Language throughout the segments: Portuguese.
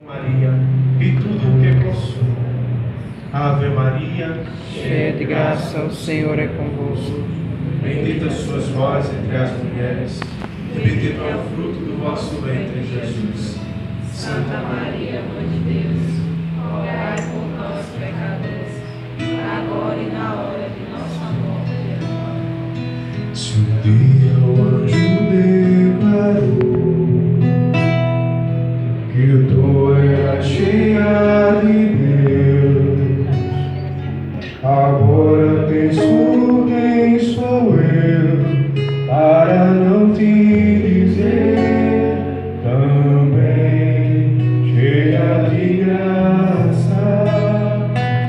Maria, e tudo o que possui. Ave Maria, cheia de graça, o Senhor é convosco. bendita sois vós entre as mulheres, e bendito é o fruto do vosso ventre, Jesus. Santa Maria, Mãe de Deus, rogai por nós, pecadores, agora e na hora de nossa morte. Amém. Se um dia o anjo declarou que tu eras cheia de Deus, agora penso quem sou eu para não te dizer também cheia de graça,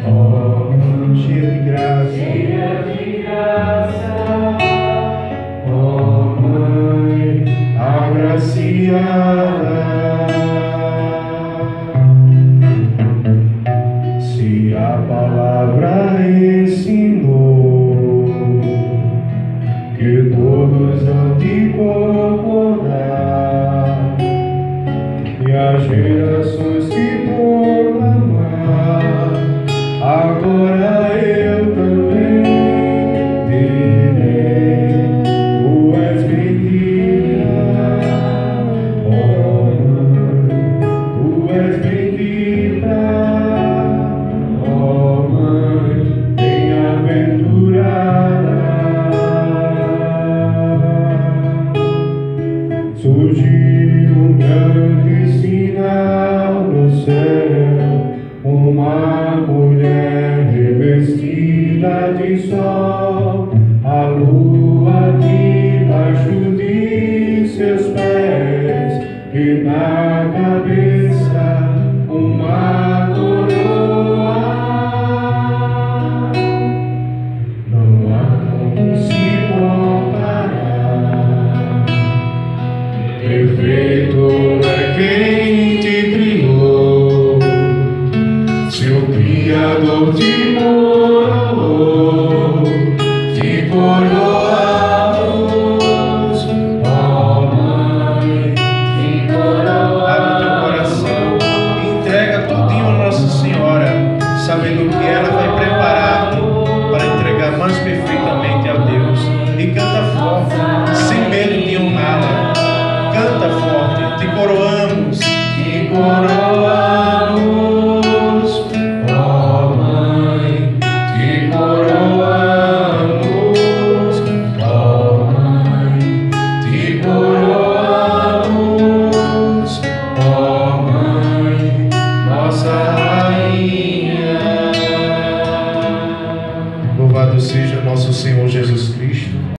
oh, cheia de graça, oh Mãe agraciada. Se a palavra ensinou que todos hão de concordar e as gerações te proclamar, agora eu também direi: tu és bendita, oh Mãe, tu és bendita, oh Mãe, bem-aventurada. Surgiu um grande sinal no céu, uma mulher revestida de sol, a lua debaixo de seus pés, e na cabeça uma coroa. Não há como se comparar. Perfeito é quem te criou, seu Criador te coroou, te coroamos, ó Mãe, te coroamos. Abre teu coração e entrega tudinho a Nossa Senhora, sabendo que ela vai preparar-te para entregar mais perfeitamente a Deus. E canta forte, sem medo de honrá-la. Canta forte, te coroamos, te coroamos, ó Mãe, te coroamos, ó Mãe, te coroamos, ó Mãe, nossa Rainha. Louvado seja nosso Senhor Jesus Cristo.